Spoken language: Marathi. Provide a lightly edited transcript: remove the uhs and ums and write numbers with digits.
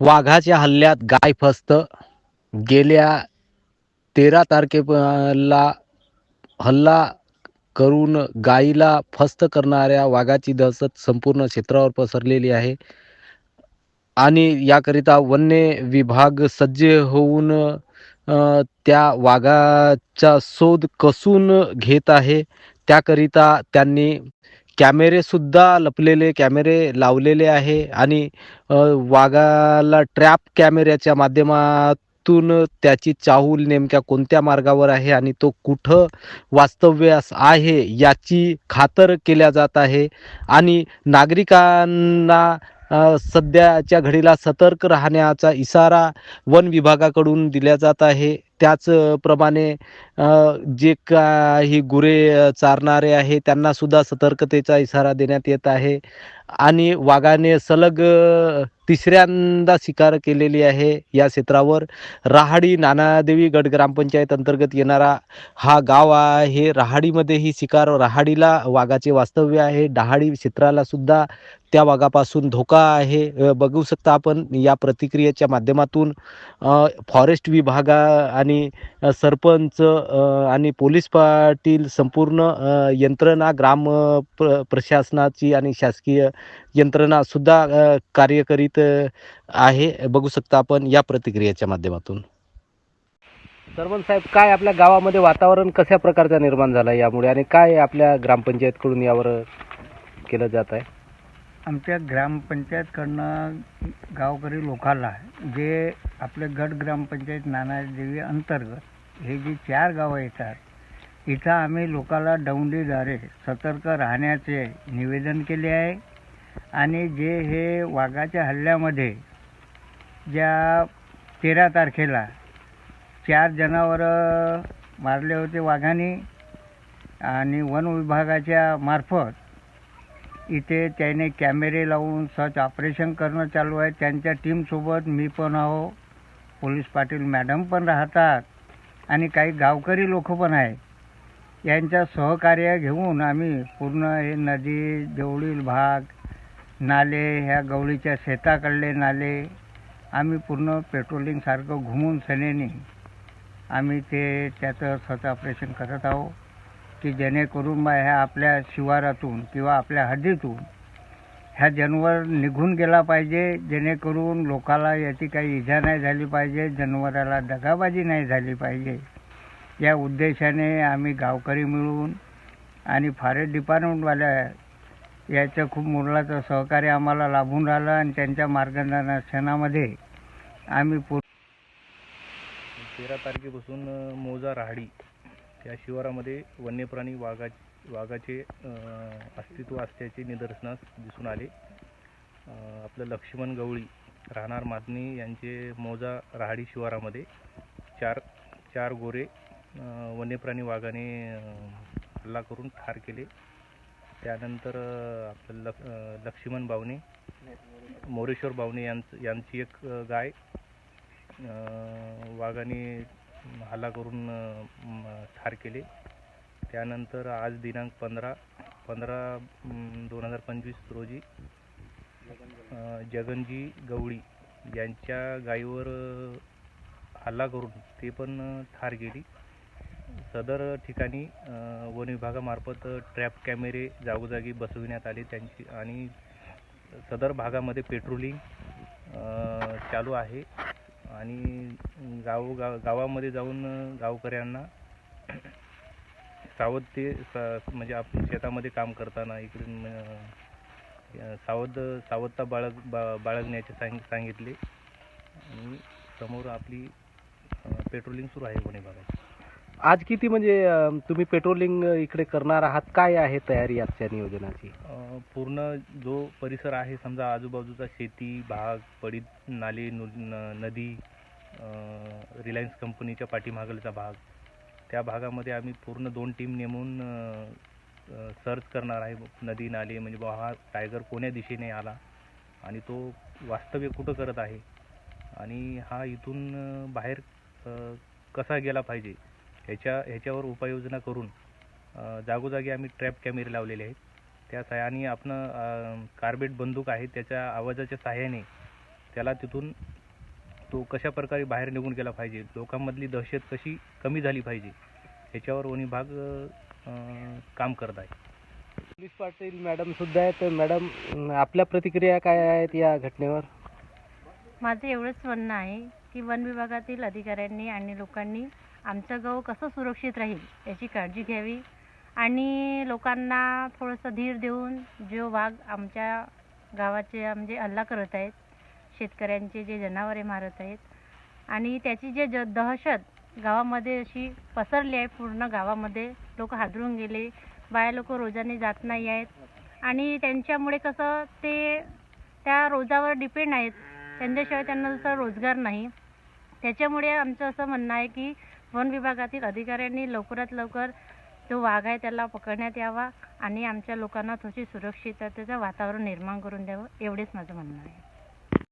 वाघाच्या हल्ल्यात गाय फस्त. गेल्या 13 तारखेला हल्ला करून गायीला फस्त करणाऱ्या वाघाची दहशत संपूर्ण क्षेत्रावर पसरलेली आहे आणि याकरिता वन्य विभाग सज्ज होऊन त्या वाघाचा शोध कसून घेत आहे. त्याकरिता त्यांनी कॅमेरेसुद्धा लपलेले कॅमेरे लावलेले आहे आणि वाघाला ट्रॅप कॅमेऱ्याच्या माध्यमातून त्याची चाहूल नेमक्या कोणत्या मार्गावर आहे आणि तो कुठं वास्तव्यास आहे याची खातर केल्या जात आहे आणि नागरिकांना सध्याच्या घडीला सतर्क राहण्याचा इशारा वन विभागाकडून दिला जात आहे. त्याचप्रमाणे जे काही गुरे चारणारे आहे त्यांना सुद्धा सतर्कतेचा इशारा देण्यात येत आहे आणि वाघाने सलग तिसऱ्यांदा शिकार केलेली आहे या क्षेत्रावर. राहाडी नानादेवी गट ग्रामपंचायत अंतर्गत येणारा हा गाव आहे. राहाडीमध्ये ही शिकार राहाडीला वाघाचे वास्तव्य आहे. डहाडी क्षेत्राला सुद्धा त्या वाघापासून धोका आहे. बघू शकता आपण या प्रतिक्रियेच्या माध्यमातून फॉरेस्ट विभाग आणि सरपंच आणि पोलीस पाटील संपूर्ण यंत्रणा प्रशासनाची आणि शासकीय यंत्रणा सुद्धा कार्य करीत आहे. बघू शकता आपण या प्रतिक्रियेच्या माध्यमातून. सरपंच साहेब, काय आपल्या गावामध्ये वातावरण कशा प्रकारचा निर्माण झाला यामुळे आणि काय आपल्या ग्रामपंचायतकडून यावर केलं जात आहे? आमच्या ग्रामपंचायतकडनं गावकरी लोकांना जे आपले गट ग्रामपंचायत नानादेवी अंतर्गत हे जी 4 गावं येतात इथं आम्ही लोकांना दौंडीद्वारे सतर्क राहण्याचे निवेदन केले आहे आणि जे हे वाघाच्या हल्ल्यामध्ये ज्या 13 तारखेला 4 जनावरं मारले होते वाघाने आणि वन विभागाच्या मार्फत इथे त्याने कॅमेरे लावून सर्च ऑपरेशन करणं चालू आहे. त्यांच्या टीमसोबत मी पण आहो, पोलीस पाटील मॅडम पण राहतात आणि काही गावकरी लोक पण आहे. यांच्या सहकार्य घेऊन आम्ही पूर्ण हे नदी जवळील भाग नाले ह्या गवळीच्या शेताकडले नाले आम्ही पूर्ण पेट्रोलिंगसारखं घुमून सनेनी आम्ही ते त्याचं सर्च ऑपरेशन करत आहोत की जेणेकरून बा ह्या आपल्या शिवारातून किंवा आपल्या हद्दीतून ह्या जनावर निघून गेला पाहिजे, जेणेकरून लोकाला याची काही इजा नाही झाली पाहिजे, जनावराला दगाबाजी नाही झाली पाहिजे. या उद्देशाने आम्ही गावकरी मिळून आणि फॉरेस्ट डिपार्टमेंटवाल्या याचं खूप मोलाचं सहकार्य आम्हाला लाभून राहिलं आणि त्यांच्या मार्गदर्शनामध्ये आम्ही 13 तारखेपासून मौजा राहाडी या शिवारामध्ये वन्यप्राणी वाघाचे अस्तित्व असल्याचे निदर्शनास दिसून आले. आपलं लक्ष्मण गवळी राहणार मादनी यांचे मौजा राहाडी शिवारामध्ये चार गोरे वन्यप्राणी वाघाने हल्ला करून ठार केले. त्यानंतर आपलं लक्ष्मण बावणे मोरेश्वर बावणे यांची एक गाय वाघाने हल्ला करून ठार केले. त्यानंतर आज दिनांक 15/15/2025 रोजी जगनजी गवळी यांच्या गायीवर हल्ला करून ते पण ठार केली. सदर ठिकाणी वन विभागामार्फत ट्रॅप कॅमेरे जागोजागी बसविण्यात आले त्यांची आणि सदर भागामध्ये पेट्रोलिंग चालू आहे आणि गावामध्ये जाऊन गावकऱ्यांना म्हणजे आपण शेतामध्ये काम करताना इकडून सावधता बाळगण्याचे सांगितले आणि समोर आपली पेट्रोलिंग सुरू आहे वन विभागाची. आज किती म्हणजे तुम्ही पेट्रोलिंग इकडे करणार आहात, काय आहे तयारी आजच्या नियोजनाची? पूर्ण जो परिसर आहे समजा आजूबाजूचा शेती भाग, पडीत नाले, नदी, रिलायन्स कंपनीच्या पाठीमागलचा भाग, त्या भागामध्ये आम्ही पूर्ण 2 टीम नेमून सर्च करणार आहे. नदी नाले म्हणजे हा टायगर कोण्या दिशेने आला आणि तो वास्तव्य कुठं करत आहे आणि हा इथून बाहेर कसा गेला पाहिजे ह्याच्यावर उपाययोजना करून जागोजागी आम्ही ट्रॅप कॅमेरे लावलेले आहेत. त्या सहाय्याने आपण कार्बेट बंदूक आहे त्याच्या आवाजाच्या सहाय्याने त्याला तिथून तो कशा प्रकारे बाहेर निघून गेला पाहिजे, लोकांमधली दहशत कशी कमी झाली पाहिजे, ह्याच्यावर वन विभाग काम करत आहे. पोलीस पाटील मॅडम सुद्धा आहेत. मॅडम, आपल्या प्रतिक्रिया काय आहेत या घटनेवर? माझं एवढंच म्हणणं आहे की वन विभागातील अधिकाऱ्यांनी आणि लोकांनी आमचं गाव कसं सुरक्षित राहील याची काळजी घ्यावी आणि लोकांना थोडंसं धीर देऊन जो वाघ आमच्या गावाचे म्हणजे हल्ला करत आहेत, शेतकऱ्यांचे जे जनावरे मारत आहेत आणि त्याची जे दहशत गावामध्ये अशी पसरली आहे, पूर्ण गावामध्ये लोक हादरून गेले, बाया लोक रोजाने जात नाही आहेत आणि त्यांच्यामुळे कसं ते त्या रोजावर डिपेंड आहेत, त्यांच्याशिवाय त्यांना दुसरा रोजगार नाही. त्याच्यामुळे आमचं असं म्हणणं आहे की वन विभागातील अधिकाऱ्यांनी लवकरात लवकर जो वाघ आहे त्याला पकडण्यात यावा आणि आमच्या लोकांना थोडी सुरक्षिततेचं वातावरण निर्माण करून द्यावं, एवढेच माझं म्हणणं आहे.